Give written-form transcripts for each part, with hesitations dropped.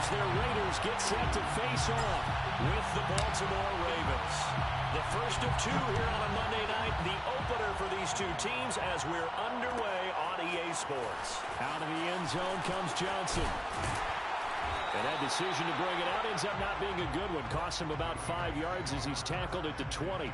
as their Raiders get set to face off with the Baltimore Ravens. The first of two here on a Monday night, the opener for these two teams as we're underway on EA Sports. Out of the end zone comes Johnson. And that decision to bring it out ends up not being a good one. Costs him about 5 yards as he's tackled at the 20.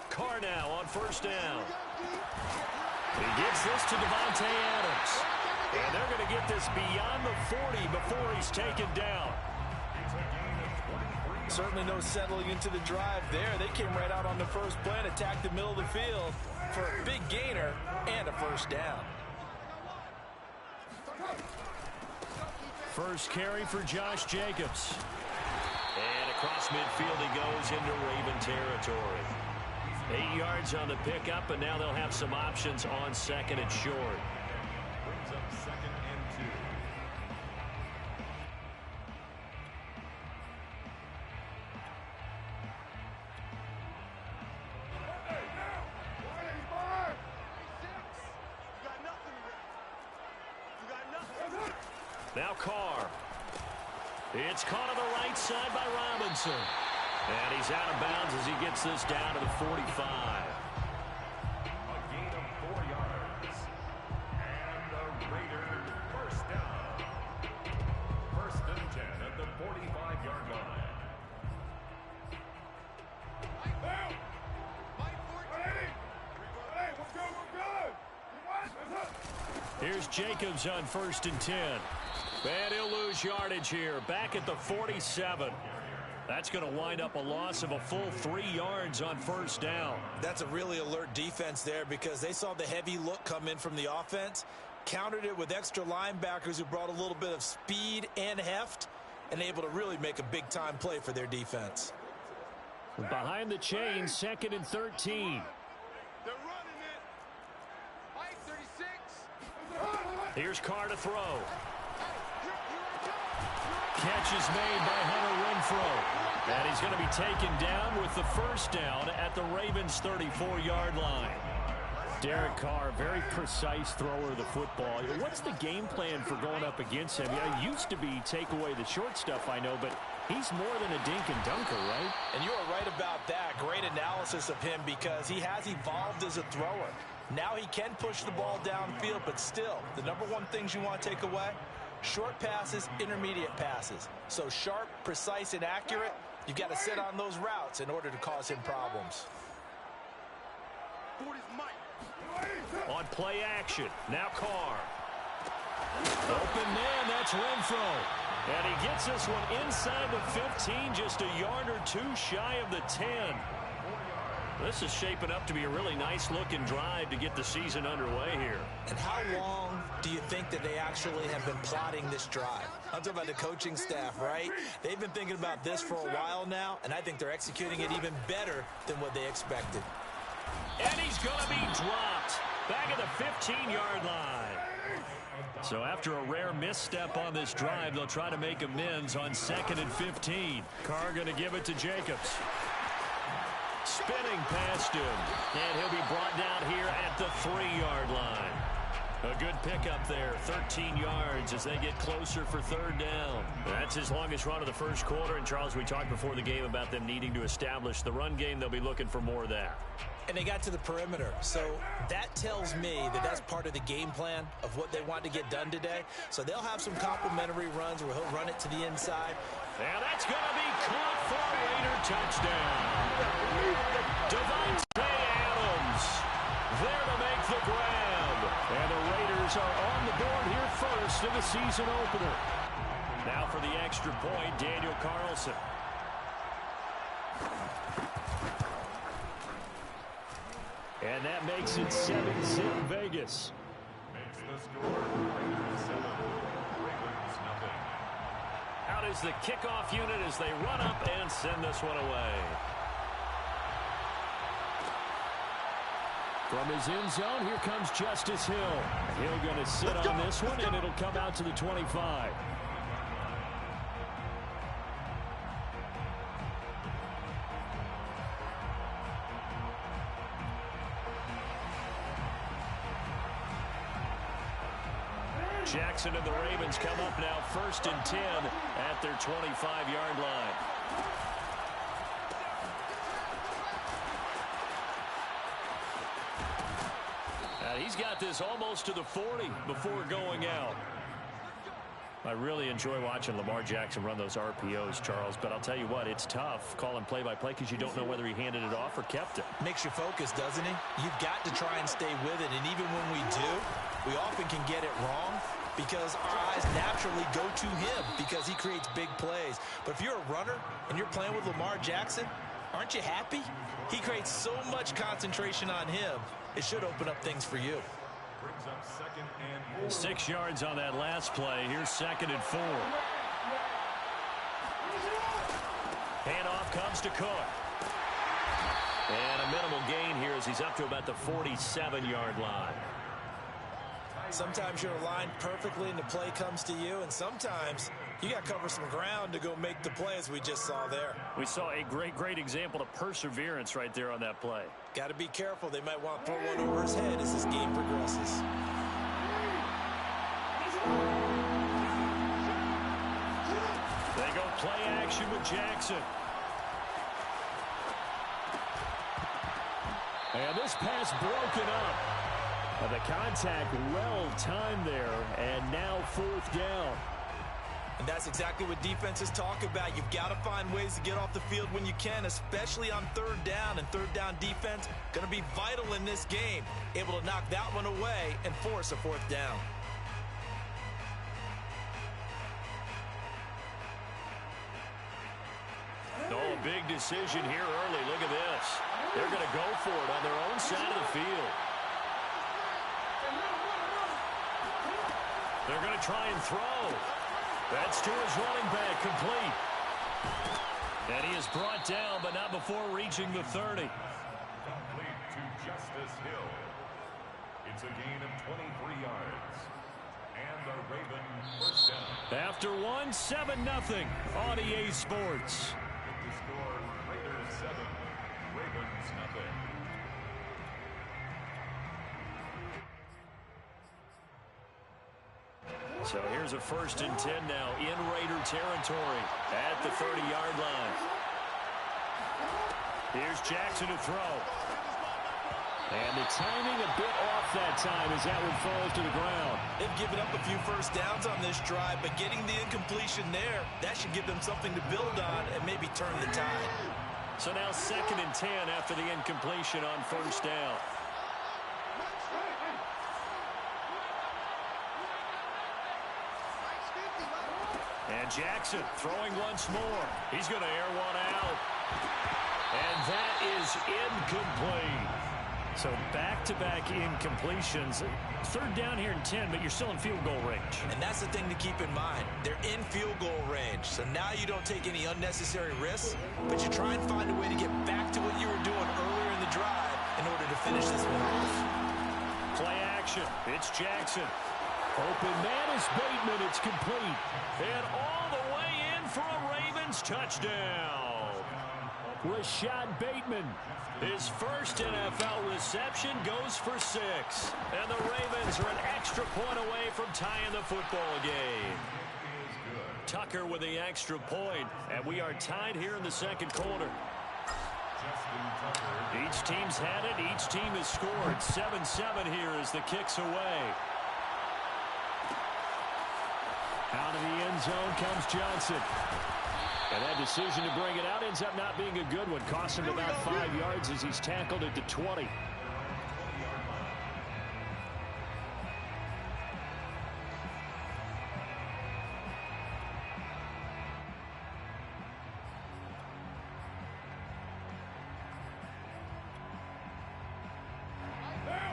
Carr now on first down. He gets this to Devontae Adams. And they're going to get this beyond the 40 before he's taken down. Certainly no settling into the drive there. They came right out on the first play and attacked the middle of the field for a big gainer and a first down. First carry for Josh Jacobs. And across midfield he goes into Raven territory. 8 yards on the pickup, and now they'll have some options on second and short. Brings up second and 2. Now Carr. It's caught on the right side by Robinson. And he's out of bounds as he gets this down to the 45. A gain of 4 yards. And the Raiders first down. First and 10 at the 45-yard line. Here's Jacobs on first and 10. And he'll lose yardage here. Back at the 47. That's going to wind up a loss of a full 3 yards on first down. That's a really alert defense there because they saw the heavy look come in from the offense, countered it with extra linebackers who brought a little bit of speed and heft, and able to really make a big-time play for their defense. Behind the chain, second and 13. They're running it. Mike 36. Here's Carr to throw. Catch is made by Hunter Renfrow. And he's going to be taken down with the first down at the Ravens' 34-yard line. Derek Carr, very precise thrower of the football. What's the game plan for going up against him? It used to be take away the short stuff, I know, but he's more than a dink and dunker, right? And you are right about that. Great analysis of him because he has evolved as a thrower. Now he can push the ball downfield, but still, the number one things you want to take away, short passes, intermediate passes. So sharp, precise, and accurate, you've got to sit on those routes in order to cause him problems. On play action, now Carr. Open man, that's Renfrow. And he gets this one inside the 15, just a yard or two shy of the 10. This is shaping up to be a really nice-looking drive to get the season underway here. And how long do you think that they actually have been plotting this drive? I'm talking about the coaching staff, right? They've been thinking about this for a while now, and I think they're executing it even better than what they expected. And he's going to be dropped back at the 15-yard line. So after a rare misstep on this drive, they'll try to make amends on second and 15. Carr going to give it to Jacobs. Spinning past him. And he'll be brought down here at the 3-yard line. A good pickup there, 13 yards as they get closer for third down. That's his longest run of the first quarter. And, Charles, we talked before the game about them needing to establish the run game. They'll be looking for more of that. And they got to the perimeter. So that tells me that that's part of the game plan of what they want to get done today. So they'll have some complimentary runs where he'll run it to the inside. And that's going to be caught for a Raider touchdown. Devontae Adams there to make the grab. And the Raiders are on the board here first in the season opener. Now for the extra point, Daniel Carlson. And that makes it 7-0 Vegas. Makes the score Ravens nothing. Out is the kickoff unit as they run up and send this one away. From his end zone, here comes Justice Hill. Hill going to sit on this one, and it'll come out to the 25. Jackson and the Ravens come up now 1st and 10 at their 25-yard line. He's got this almost to the 40 before going out. I really enjoy watching Lamar Jackson run those RPOs, Charles, but I'll tell you what, it's tough calling play-by-play because you don't know whether he handed it off or kept it. Makes you focus, doesn't it? You've got to try and stay with it, and even when we do, we often can get it wrong because our eyes naturally go to him because he creates big plays. But if you're a runner and you're playing with Lamar Jackson, aren't you happy? He creates so much concentration on him. It should open up things for you. Brings up 2nd and 4. 6 yards on that last play. Here's 2nd and 4. Handoff comes to Cook. And a minimal gain here as he's up to about the 47-yard line. Sometimes you're aligned perfectly and the play comes to you, and sometimes you got to cover some ground to go make the play as we just saw there. We saw a great example of perseverance right there on that play. Got to be careful. They might want to throw one over his head as this game progresses. They go play action with Jackson. And this pass broken up. And the contact well timed there, and now 4th down. And that's exactly what defenses talk about. You've got to find ways to get off the field when you can, especially on 3rd down. And 3rd down defense going to be vital in this game. Able to knock that one away and force a 4th down. Oh, a big decision here early. Look at this. They're going to go for it on their own side of the field. They're going to try and throw. That's to his running back, complete. And he is brought down, but not before reaching the 30. Complete to Justice Hill. It's a gain of 23 yards. And the Ravens 1st down. After 1, 7-0 on EA Sports. The score, Raiders 7, Ravens nothing. So here's a 1st and 10 now in Raider territory at the 30-yard line. Here's Jackson to throw. And the timing a bit off that time as that one falls to the ground. They've given up a few 1st downs on this drive, but getting the incompletion there, that should give them something to build on and maybe turn the tide. So now 2nd and 10 after the incompletion on 1st down. And Jackson throwing once more. He's going to air one out. And that is incomplete. So back-to-back incompletions. 3rd down here and 10, but you're still in field goal range. And that's the thing to keep in mind. They're in field goal range. So now you don't take any unnecessary risks, but you try and find a way to get back to what you were doing earlier in the drive in order to finish this one off. Play action. It's Jackson. Open man is Bateman. It's complete. And all the way in for a Ravens touchdown. Rashad Bateman. His first NFL reception goes for 6. And the Ravens are an extra point away from tying the football game. Tucker with the extra point. And we are tied here in the 2nd quarter. Each team's had it. Each team has scored. 7-7 here as the kick's away. Out of the end zone comes Johnson. And that decision to bring it out ends up not being a good one. Cost him about 5 yards as he's tackled at the 20.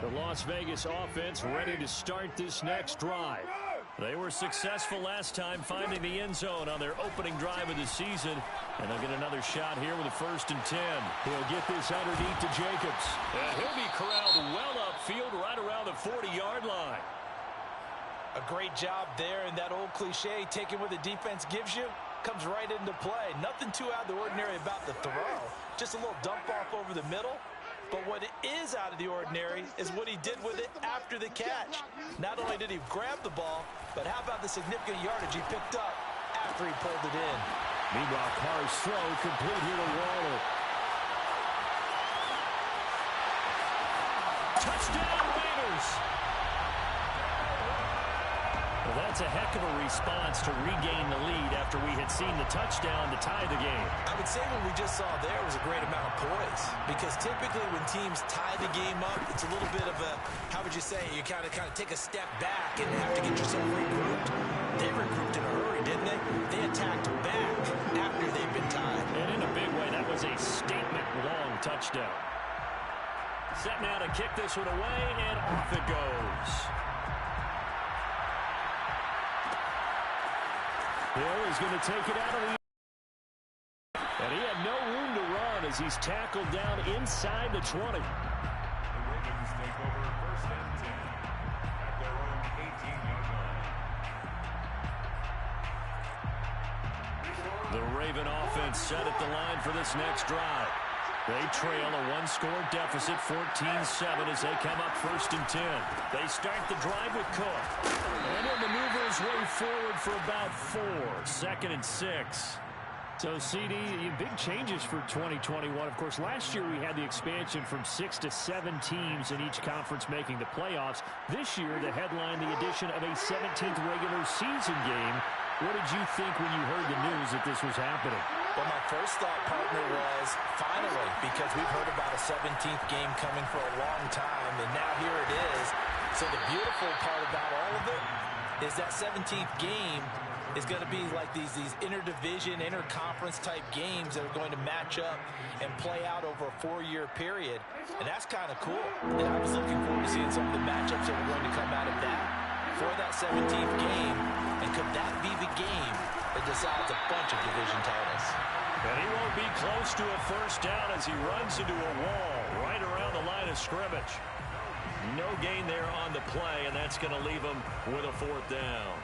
The Las Vegas offense ready to start this next drive. They were successful last time finding the end zone on their opening drive of the season. And they'll get another shot here with a 1st and 10. He'll get this underneath to Jacobs. And he'll be corralled well upfield right around the 40-yard line. A great job there, and that old cliche, taking what the defense gives you, comes right into play. Nothing too out of the ordinary about the throw. Just a little dump off over the middle. But what is out of the ordinary is what he did with it after the catch. Not only did he grab the ball, but how about the significant yardage he picked up after he pulled it in. Meanwhile, Carr's throw complete here to Waller. Touchdown, Raiders! Well, that's a heck of a response to regain the lead after we had seen the touchdown to tie the game. I would say what we just saw there was a great amount of poise, because typically when teams tie the game up, it's a little bit of a, how would you say, you kind of take a step back and have to get yourself regrouped. They regrouped in a hurry, didn't they? They attacked back after they've been tied. And in a big way, that was a statement-long touchdown. Set now to kick this one away, and off it goes. Hill is going to take it out of the... And he had no room to run as he's tackled down inside the 20. The Ravens take over 1st and 10 at their own 18-yard line. The Raven offense set at the line for this next drive. They trail a one-score deficit, 14-7, as they come up 1st and 10. They start the drive with Cook. And he'll maneuver his way forward for about 4. 2nd and 6. So, CD, big changes for 2021. Of course, last year we had the expansion from 6 to 7 teams in each conference making the playoffs. This year, the headline, the addition of a 17th regular season game. What did you think when you heard the news that this was happening? Well, my first thought, partner, was finally, because we've heard about a 17th game coming for a long time, and now here it is. So the beautiful part about all of it is that 17th game is going to be like these interdivision, interconference type games that are going to match up and play out over a 4-year period. And that's kind of cool. And I was looking forward to seeing some of the matchups that were going to come out of that for that 17th game. And could that be the game that decides a bunch of division titles? And he won't be close to a 1st down as he runs into a wall right around the line of scrimmage. No gain there on the play, and that's going to leave him with a 4th down.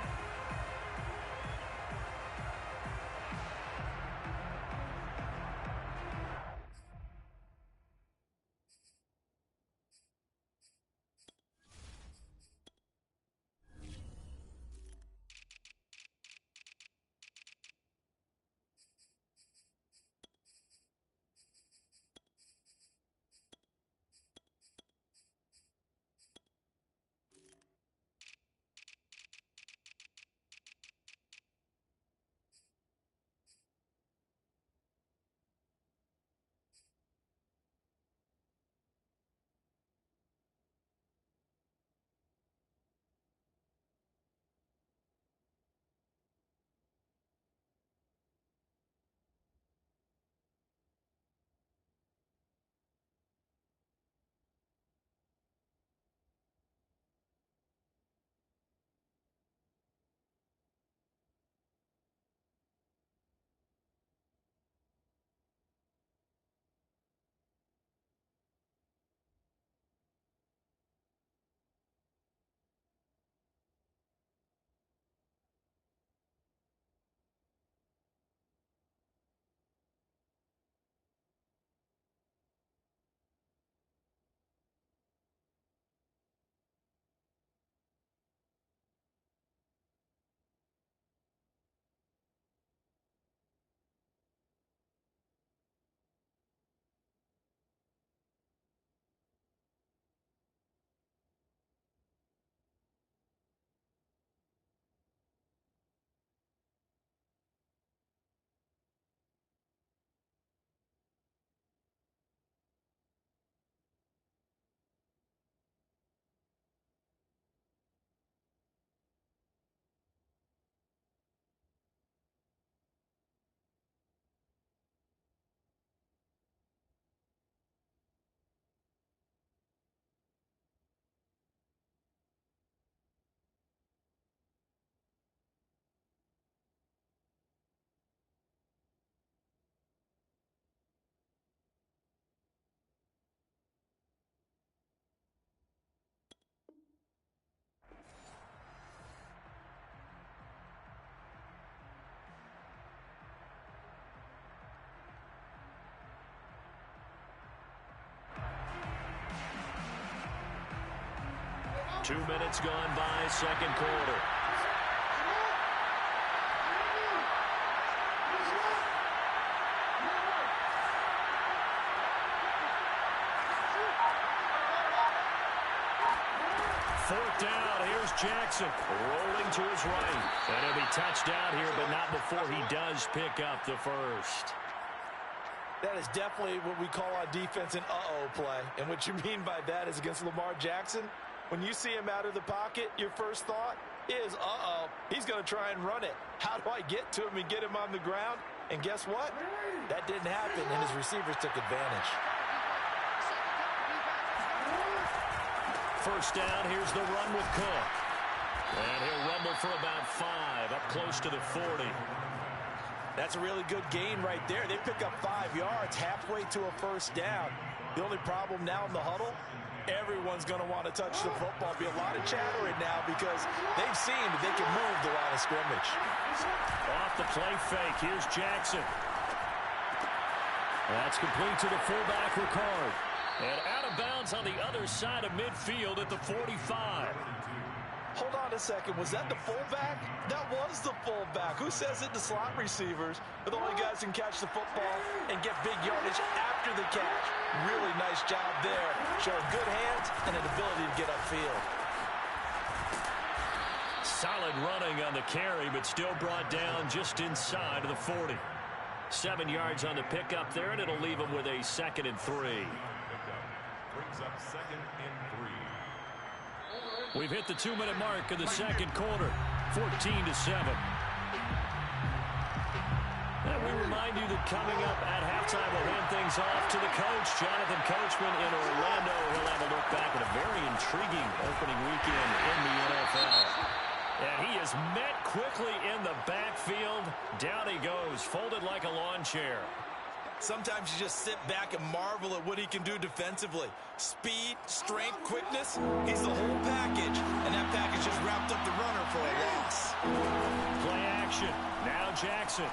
2 minutes gone by, second quarter. Fourth down, here's Jackson, rolling to his right. And he'll be touched down here, but not before he does pick up the first. That is definitely what we call on defense an uh-oh play. And what you mean by that is against Lamar Jackson, when you see him out of the pocket, your first thought is, uh-oh, he's going to try and run it. How do I get to him and get him on the ground? And guess what? That didn't happen, and his receivers took advantage. First down, here's the run with Cook. And he'll rumble for about 5, up close to the 40. That's a really good gain right there. They pick up 5 yards halfway to a first down. The only problem now in the huddle, everyone's going to want to touch the football. Be a lot of chattering now because they've seen that they can move the line of scrimmage. Off the play fake, here's Jackson. That's complete to the fullback, Ricard. And out of bounds on the other side of midfield at the 45. Hold on a second. Was that the fullback? That was the fullback. Who says it? The slot receivers are the only guys who can catch the football and get big yardage after the catch. Really nice job there. Showing good hands and an ability to get upfield. Solid running on the carry, but still brought down just inside of the 40. 7 yards on the pickup there, and it'll leave him with a 2nd and 3. Brings up 2nd and 3. We've hit the 2-minute mark of the second quarter, 14-7. And we remind you that coming up at halftime, we'll hand things off to the coach, Jonathan Coachman in Orlando. He'll have a look back at a very intriguing opening weekend in the NFL. And he is met quickly in the backfield. Down he goes, folded like a lawn chair. Sometimes you just sit back and marvel at what he can do defensively. Speed, strength, quickness, he's the whole package. And that package just wrapped up the runner for a loss. Play action. Now Jackson.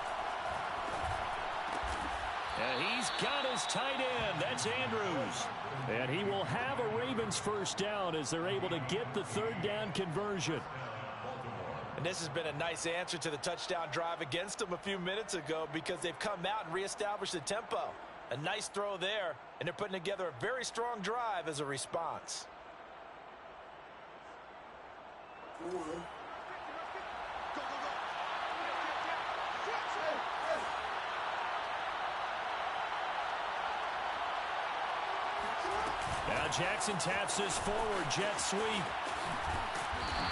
And he's got his tight end. That's Andrews. And he will have a Ravens first down as they're able to get the 3rd down conversion. And this has been a nice answer to the touchdown drive against them a few minutes ago because they've come out and reestablished the tempo. A nice throw there, and they're putting together a very strong drive as a response. Now Jackson taps this forward, jet sweep.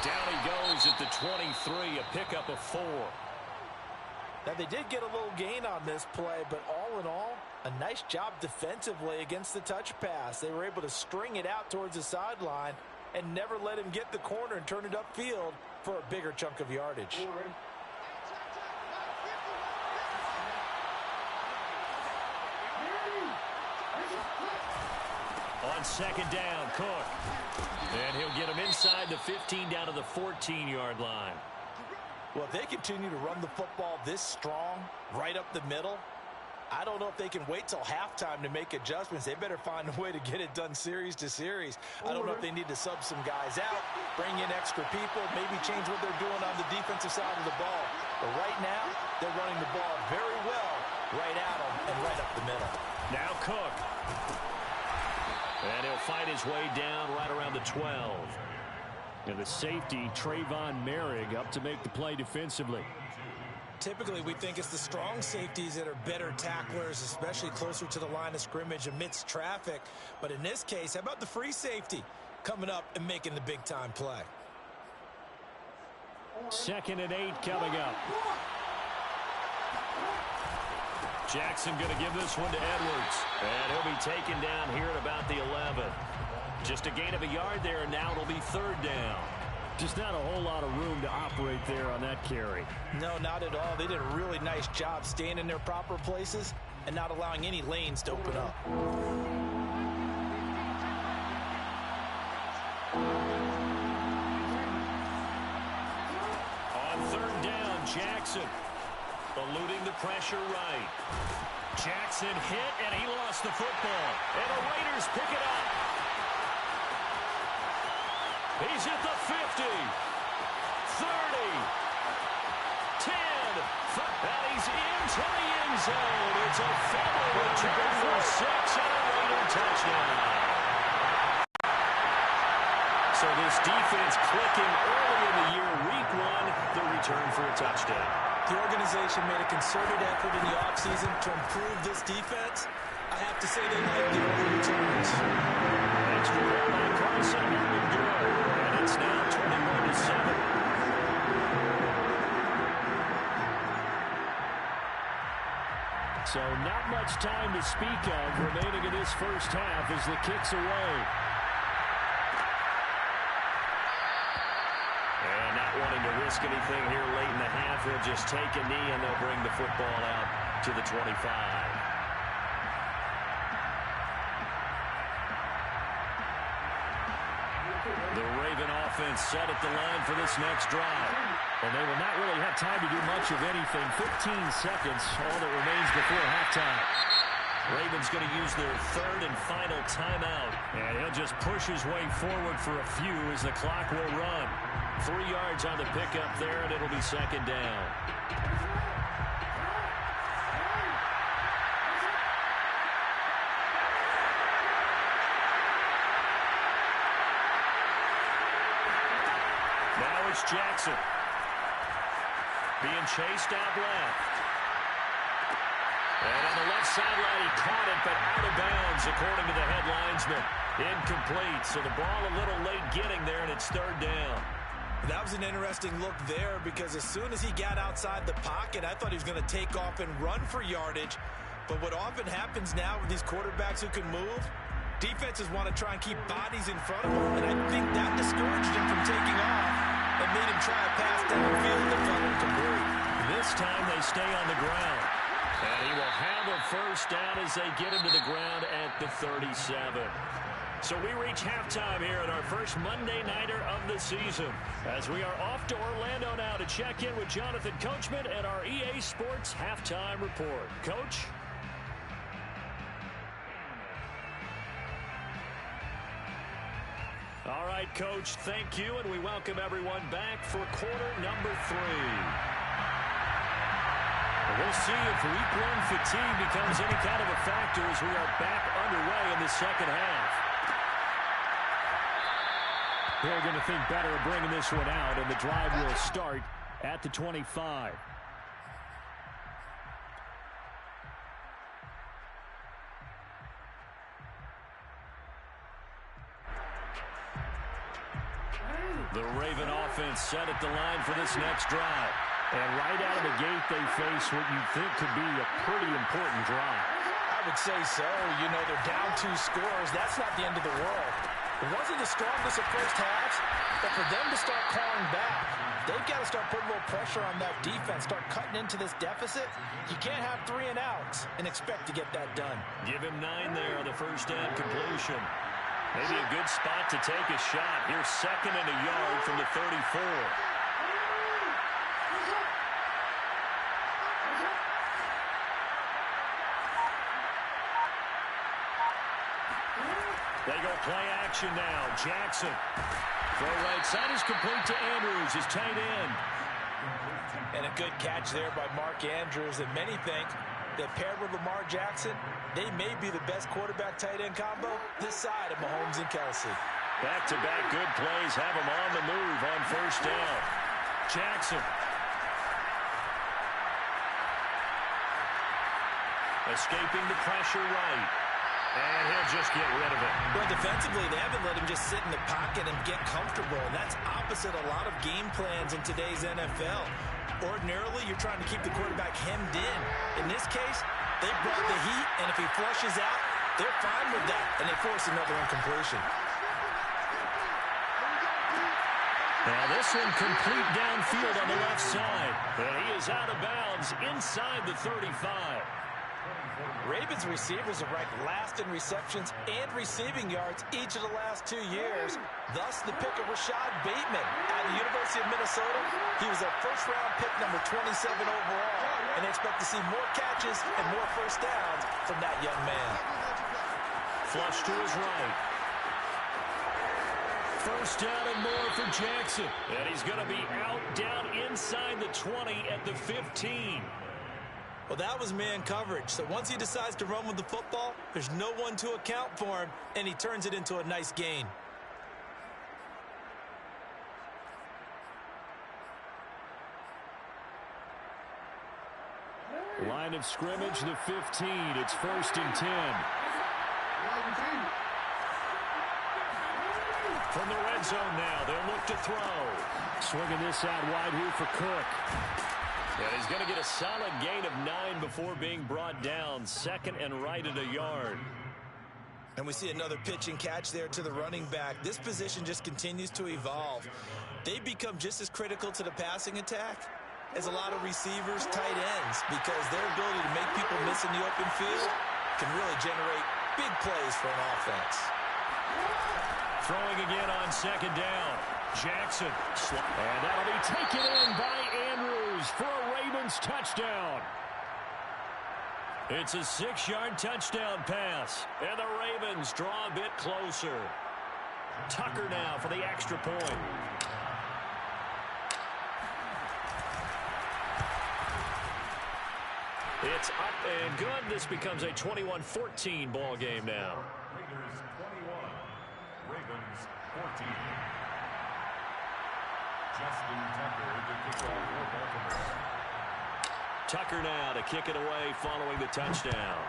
Down he goes at the 23, a pickup of 4. Now, they did get a little gain on this play, but all in all, a nice job defensively against the touch pass. They were able to string it out towards the sideline and never let him get the corner and turn it upfield for a bigger chunk of yardage. On 2nd down, Cook. And he'll get him inside the 15 down to the 14-yard line. Well, if they continue to run the football this strong, right up the middle, I don't know if they can wait till halftime to make adjustments. They better find a way to get it done series to series. I don't know if they need to sub some guys out, bring in extra people, maybe change what they're doing on the defensive side of the ball. But right now, they're running the ball very well right at them and right up the middle. Now Cook. And he'll fight his way down right around the 12. And the safety, Trayvon Merrick, up to make the play defensively. Typically, we think it's the strong safeties that are better tacklers, especially closer to the line of scrimmage amidst traffic. But in this case, how about the free safety coming up and making the big-time play? 2nd and 8 coming up. Jackson going to give this one to Edwards. And he'll be taken down here at about the 11. Just a gain of a yard there, and now it'll be 3rd down. Just not a whole lot of room to operate there on that carry. No, not at all. They did a really nice job staying in their proper places and not allowing any lanes to open up. On 3rd down, Jackson. Eluding the pressure right. Jackson hit, and he lost the football. And the Raiders pick it up. He's at the 50, 30, 10, and he's into the end zone. It's a fumble return for 6 and a Raider touchdown. So this defense clicking early in the year, week 1, the return for a touchdown. The organization made a concerted effort in the offseason to improve this defense. I have to say they like the early returns. Extra point by Carson, and good. And it's now 21-7. So not much time to speak of remaining in this first half as the kick's away. And not wanting to risk anything here late in the half, he'll just take a knee and they'll bring the football out to the 25. The Raven offense set at the line for this next drive. And they will not really have time to do much of anything. 15 seconds, all that remains before halftime. Ravens going to use their third and final timeout. And he'll just push his way forward for a few as the clock will run. 3 yards on the pickup there, and it'll be second down. Now it's Jackson. Being chased out left. And on the left sideline, he caught it, but out of bounds, according to the headlinesman. Incomplete, so the ball a little late getting there, and it's third down. That was an interesting look there because as soon as he got outside the pocket, I thought he was going to take off and run for yardage. But what often happens now with these quarterbacks who can move, defenses want to try and keep bodies in front of them, and I think that discouraged him from taking off and made him try a pass downfield that fell incomplete. This time they stay on the ground. And he will have a first down as they get him to the ground at the 37. So we reach halftime here at our first Monday Nighter of the season. As we are off to Orlando now to check in with Jonathan Coachman and our EA Sports Halftime Report. Coach? All right, Coach, thank you, and we welcome everyone back for quarter number 3. We'll see if week 1 fatigue becomes any kind of a factor as we are back underway in the second half. They're going to think better of bringing this one out, and the drive will start at the 25. The Raven offense set at the line for this next drive. And right out of the gate, they face what you think could be a pretty important drive. I would say so. You know, they're down 2 scores. That's not the end of the world. It wasn't the strongest of first halves, but for them to start clawing back, they've got to start putting a little pressure on that defense, start cutting into this deficit. You can't have 3 and outs and expect to get that done. Give him 9 there on the first down completion. Maybe a good spot to take a shot. Here's second and a yard from the 34. They go play action now. Jackson. Throw right side is complete to Andrews, his tight end. And a good catch there by Mark Andrews. And many think that paired with Lamar Jackson, they may be the best quarterback-tight end combo this side of Mahomes and Kelsey. Back-to-back good plays have him on the move on first down. Jackson. Escaping the pressure right. And he'll just get rid of it. Well, defensively, they haven't let him just sit in the pocket and get comfortable. And that's opposite a lot of game plans in today's NFL. Ordinarily, you're trying to keep the quarterback hemmed in. In this case, they brought the heat, and if he flushes out, they're fine with that, and they force another incompletion. Now this one complete downfield on the left side. And he is out of bounds inside the 35. Ravens receivers are ranked last in receptions and receiving yards each of the last 2 years. Thus, the pick of Rashad Bateman out of the University of Minnesota. He was a first-round pick, number 27 overall, and they expect to see more catches and more first downs from that young man. Flush to his right. First down and more for Jackson. And he's going to be out down inside the 20 at the 15. Well, that was man coverage. So once he decides to run with the football, there's no one to account for him, and he turns it into a nice gain. Line of scrimmage, the 15. It's 1st and 10. From the red zone now, they'll look to throw. Swinging this out wide here for Cook. And he's going to get a solid gain of 9 before being brought down. 2nd and right at a yard. And we see another pitch and catch there to the running back. This position just continues to evolve. They become just as critical to the passing attack as a lot of receivers, tight ends, because their ability to make people miss in the open field can really generate big plays for an offense. Throwing again on 2nd down. Jackson. And that'll be taken in by Andrews for a Ravens touchdown. It's a 6-yard touchdown pass. And the Ravens draw a bit closer. Tucker now for the extra point. It's up and good. This becomes a 21-14 ball game now. Raiders 21, Ravens 14. Justin Tucker to kick off for Baltimore. Tucker now to kick it away following the touchdown.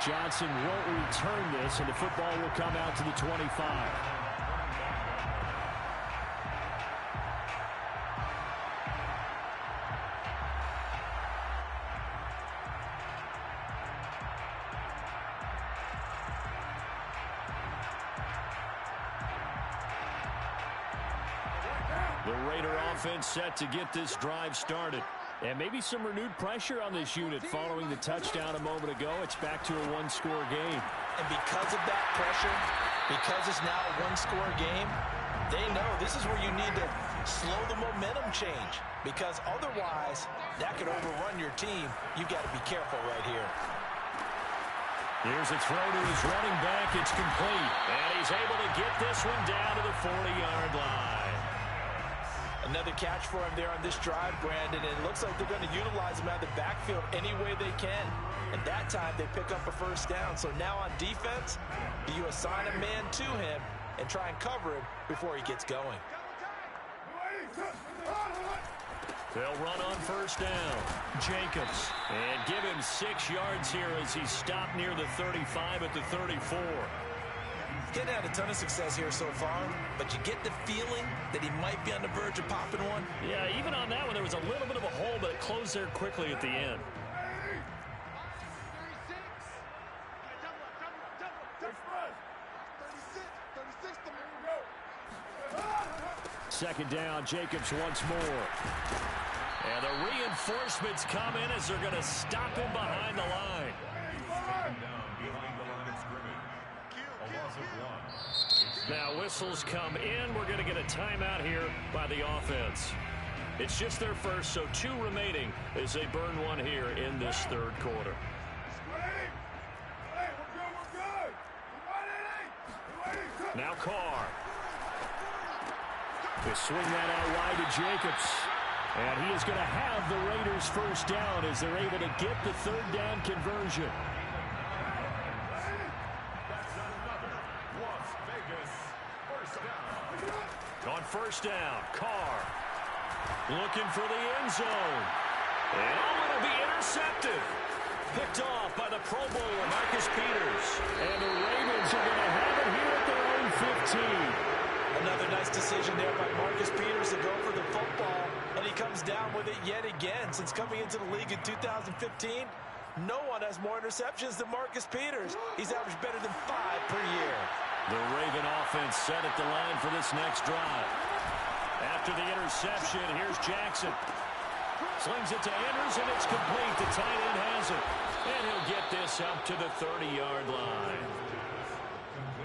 Johnson won't return this, and the football will come out to the 25. The Raider offense set to get this drive started. And maybe some renewed pressure on this unit following the touchdown a moment ago. It's back to a one-score game. And because of that pressure, because it's now a one-score game, they know this is where you need to slow the momentum change. Because otherwise, that could overrun your team. You've got to be careful right here. Here's a throw to his running back. It's complete. And he's able to get this one down to the 40-yard line. Another catch for him there on this drive, Brandon, and it looks like they're going to utilize him out of the backfield any way they can. And that time they pick up a first down. So now on defense, do you assign a man to him and try and cover him before he gets going? They'll run on first down. Jacobs. And give him 6 yards here as he's stopped near the 35 at the 34. Getting had a ton of success here so far, but you get the feeling that he might be on the verge of popping one. Yeah, even on that one, there was a little bit of a hole, but it closed there quickly at the end. Second down, Jacobs once more. And the reinforcements come in as they're going to stop him behind the line. Now whistles come in. We're going to get a timeout here by the offense. It's just their first, so 2 remaining as they burn one here in this third quarter. Now Carr. They swing that out wide to Jacobs. And he is going to have the Raiders first down as they're able to get the third down conversion. On first down, Carr looking for the end zone. And it'll be intercepted. Picked off by the Pro Bowler, Marcus Peters. And the Ravens are going to have it here at their own 15. Another nice decision there by Marcus Peters to go for the football. And he comes down with it yet again. Since coming into the league in 2015, no one has more interceptions than Marcus Peters. He's averaged better than 5 per year. The Raven offense set at the line for this next drive. After the interception, here's Jackson. Slings it to Andrews, and it's complete. The tight end has it. And he'll get this up to the 30-yard line.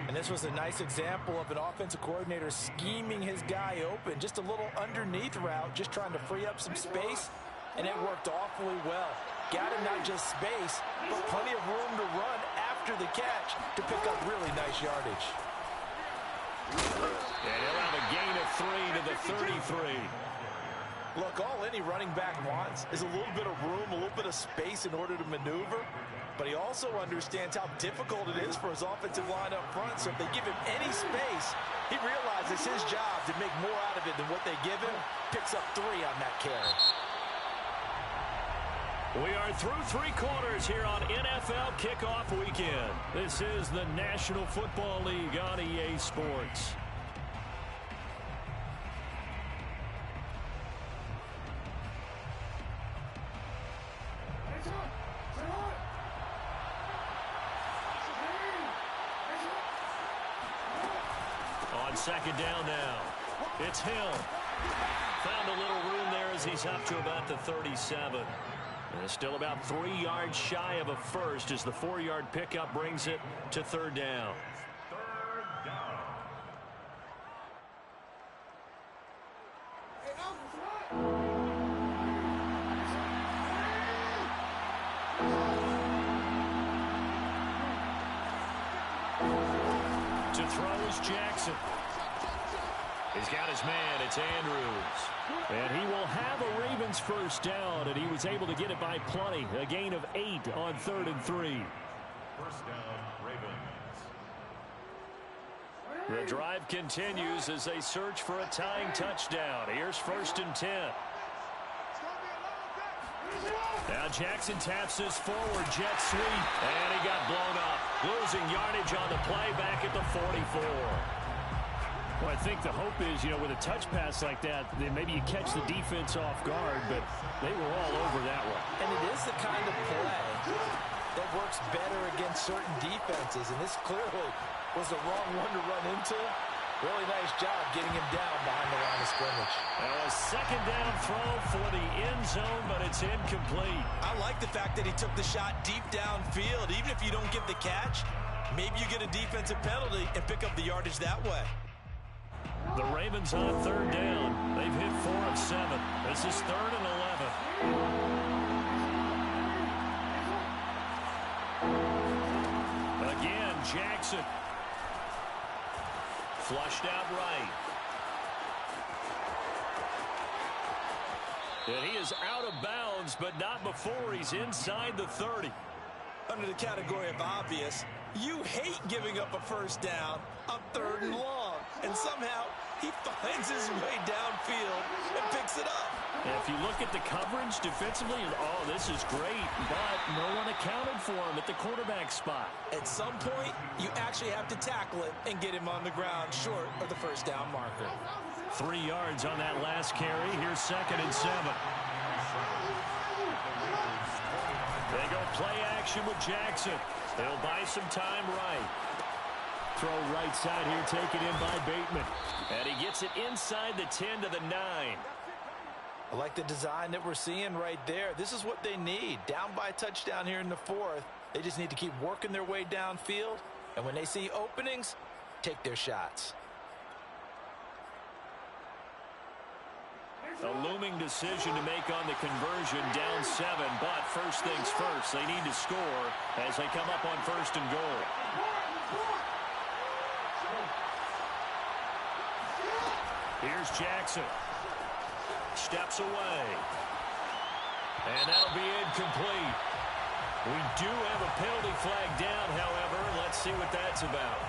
And this was a nice example of an offensive coordinator scheming his guy open. Just a little underneath route, just trying to free up some space. and it worked awfully well. Got him not just space, but plenty of room to run after the catch to pick up really nice yardage. And he'll have a gain of 3 to the 33. Look, all any running back wants is a little bit of room, a little bit of space in order to maneuver. But he also understands how difficult it is for his offensive line up front. So if they give him any space, he realizes his job to make more out of it than what they give him. Picks up 3 on that carry. We are through 3 quarters here on NFL Kickoff Weekend. This is the National Football League on EA Sports. On second down now, it's Hill. Found a little room there as he's up to about the 37. And still about 3 yards shy of a first as the 4-yard pickup brings it to 3rd down. To throw is Jackson. He's got his man. It's Andrews. And he will have a Ravens first down, and he was able to get it by plenty. A gain of 8 on 3rd and 3. First down, Ravens. The drive continues as they search for a tying touchdown. Here's 1st and 10. Now Jackson taps this forward jet sweep, and he got blown up. Losing yardage on the play back at the 44. Well, I think the hope is, with a touch pass like that, then maybe you catch the defense off guard, but they were all over that one. And it is the kind of play that works better against certain defenses, and this clearly was the wrong one to run into. Really nice job getting him down behind the line of scrimmage. A second down throw for the end zone, but it's incomplete. I like the fact that he took the shot deep downfield. Even if you don't get the catch, maybe you get a defensive penalty and pick up the yardage that way. The Ravens on 3rd down. They've hit 4 of 7. This is 3rd and 11. Again, Jackson. Flushed out right. And he is out of bounds, but not before he's inside the 30. Under the category of obvious, you hate giving up a first down on 3rd and long. And somehow he finds his way downfield and picks it up. And if you look at the coverage defensively, oh, this is great, but no one accounted for him at the quarterback spot. At some point, you actually have to tackle it and get him on the ground short of the first down marker. 3 yards on that last carry. Here's 2nd and 7. They go play action with Jackson. They'll buy some time right. Throw right side here, taken in by Bateman. And he gets it inside the 10 to the 9. I like the design that we're seeing right there. This is what they need. Down by a touchdown here in the 4th. They just need to keep working their way downfield. And when they see openings, take their shots. A looming decision to make on the conversion, down 7, but first things first, they need to score as they come up on 1st and goal. Here's Jackson. Steps away. And that'll be incomplete. We do have a penalty flag down, however. Let's see what that's about.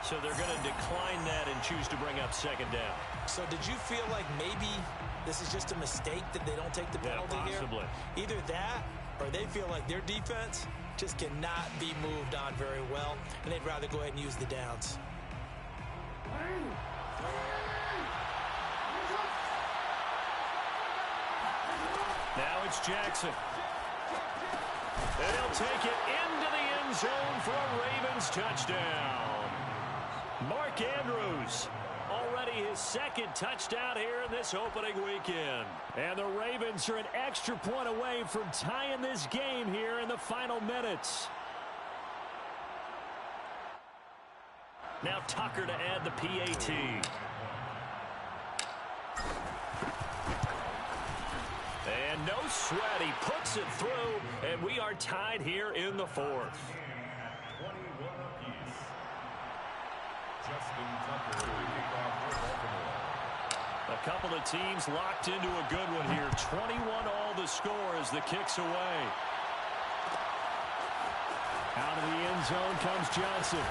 So they're going to decline that and choose to bring up 2nd down. So did you feel like maybe this is just a mistake that they don't take the penalty possibly here? Either that or they feel like their defense just cannot be moved on very well, and they'd rather go ahead and use the downs. Now it's Jackson. And he'll take it into the end zone for a Ravens touchdown. Mark Andrews, already his 2nd touchdown here in this opening weekend. And the Ravens are an extra point away from tying this game here in the final minutes. Now Tucker to add the PAT. And no sweat. He puts it through, and we are tied here in the fourth. 21 apiece. Justin Tucker to kick off for Baltimore. A couple of teams locked into a good one here. 21 all the score as the kick's away. Out of the end zone comes Johnson.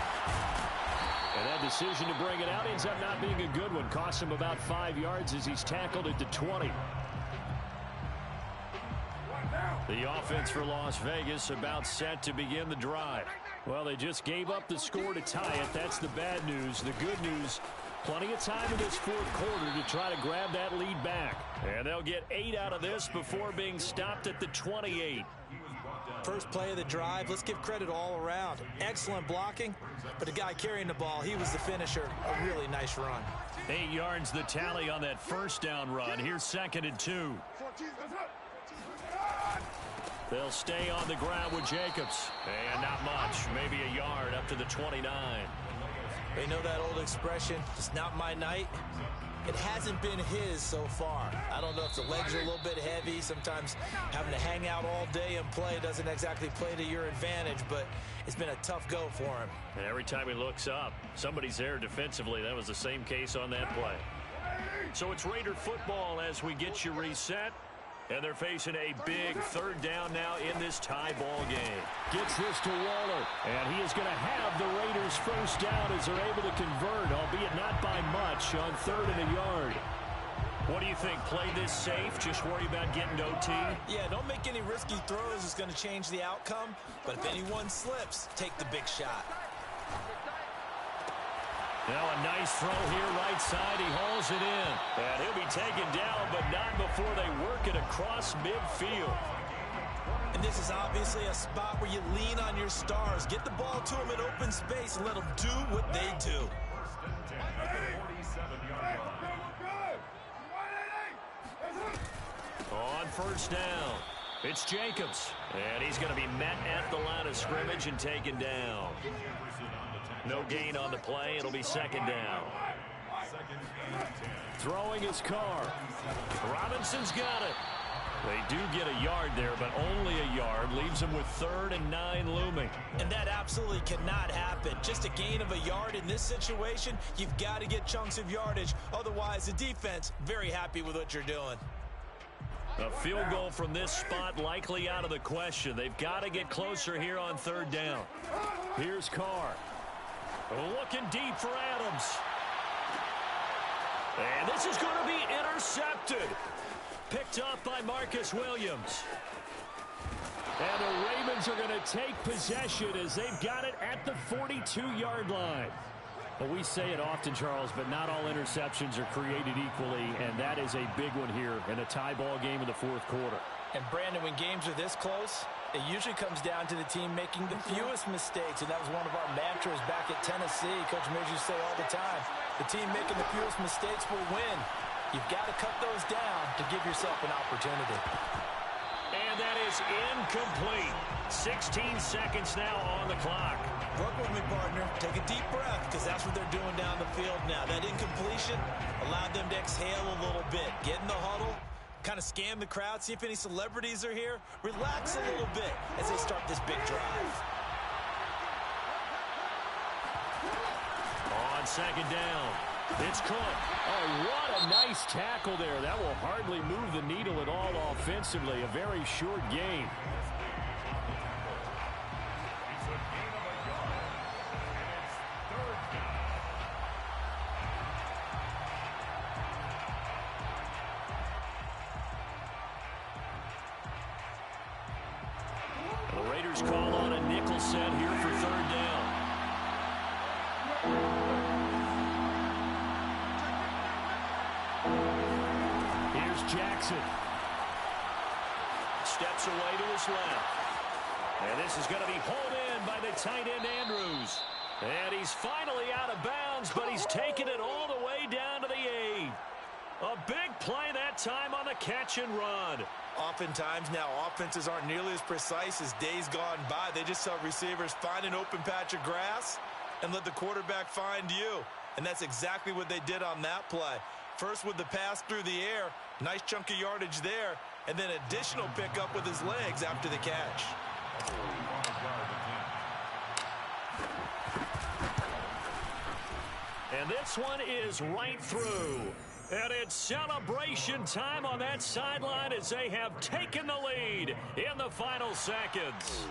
And that decision to bring it out ends up not being a good one. Costs him about 5 yards as he's tackled at the 20. The offense for Las Vegas about set to begin the drive. Well, they just gave up the score to tie it. That's the bad news. The good news, plenty of time in this fourth quarter to try to grab that lead back. And they'll get 8 out of this before being stopped at the 28. First play of the drive, let's give credit all around. Excellent blocking, but the guy carrying the ball, he was the finisher. A really nice run. 8 yards the tally on that first down run. Here's 2nd and 2. They'll stay on the ground with Jacobs. And not much, maybe a yard up to the 29. They know that old expression, it's not my night. It hasn't been his so far. I don't know if the legs are a little bit heavy. Sometimes having to hang out all day and play doesn't exactly play to your advantage, but it's been a tough go for him. And every time he looks up, somebody's there defensively. That was the same case on that play. So it's Raider football as we get you reset. And they're facing a big 3rd down now in this tie ball game. Gets this to Waller, and he is going to have the Raiders first down as they're able to convert, albeit not by much, on 3rd and a yard. What do you think? Play this safe? Just worry about getting OT? Yeah, don't make any risky throws. It's going to change the outcome. But if anyone slips, take the big shot. Now a nice throw here right side. He hauls it in. And he'll be taken down, but not before they work it across midfield. And this is obviously a spot where you lean on your stars. Get the ball to them in open space and let them do what they do. On first down, it's Jacobs. And he's going to be met at the line of scrimmage and taken down. No gain on the play. It'll be 2nd down. Throwing his car. Robinson's got it. They do get a yard there, but only a yard. Leaves them with 3rd and 9 looming. And that absolutely cannot happen. Just a gain of a yard in this situation, you've got to get chunks of yardage. Otherwise, the defense, very happy with what you're doing. A field goal from this spot likely out of the question. They've got to get closer here on 3rd down. Here's Carr. Looking deep for Adams. And this is going to be intercepted. Picked up by Marcus Williams. And the Ravens are going to take possession as they've got it at the 42-yard line. Well, we say it often, Charles, but not all interceptions are created equally, and that is a big one here in a tie ball game in the fourth quarter. And, Brandon, when games are this close, it usually comes down to the team making the fewest mistakes, and that was one of our mantras back at Tennessee. Coach Mears used to say all the time, the team making the fewest mistakes will win. You've got to cut those down to give yourself an opportunity. And that is incomplete. 16 seconds now on the clock. Work with me, partner. Take a deep breath, because that's what they're doing down the field now. That incompletion allowed them to exhale a little bit. Get in the huddle, kind of scan the crowd, see if any celebrities are here. Relax a little bit as they start this big drive. On 2nd down, it's Cook. Oh, what a nice tackle there. That will hardly move the needle at all offensively. A very short game. The Raiders call on a nickel set here for 3rd down. Here's Jackson. Steps away to his left. And this is going to be hauled in by the tight end Andrews. And he's finally out of bounds, but he's taken it all the way down to the 8. A big play that time on the catch and run. Oftentimes now offenses aren't nearly as precise as days gone by. They just tell receivers, find an open patch of grass and let the quarterback find you. And that's exactly what they did on that play. First with the pass through the air, nice chunk of yardage there. and then additional pickup with his legs after the catch. And this one is right through. And it's celebration time on that sideline as they have taken the lead in the final seconds.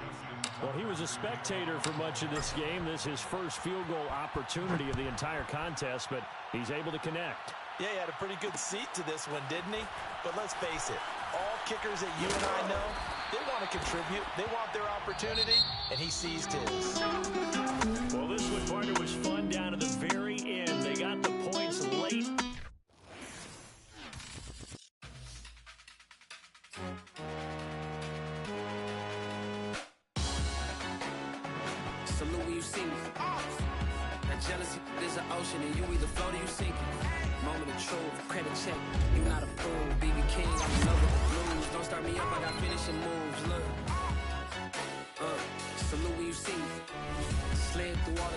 Well, he was a spectator for much of this game. This is his first field goal opportunity of the entire contest, but he's able to connect. Yeah, he had a pretty good seat to this one, didn't he? But let's face it, all kickers that you and I know, they want to contribute. They want their opportunity, and he seized his. Well, this one, partner, was fun down to the very end. They got the points late. Salute when you see me. That jealousy is an ocean, and you either float or you sink it. Moment of truth, credit check. You not a fool, BB King. I'm in love with the blues. Don't start me up, I got finishing moves. Look, salute when you see me. Slid through all the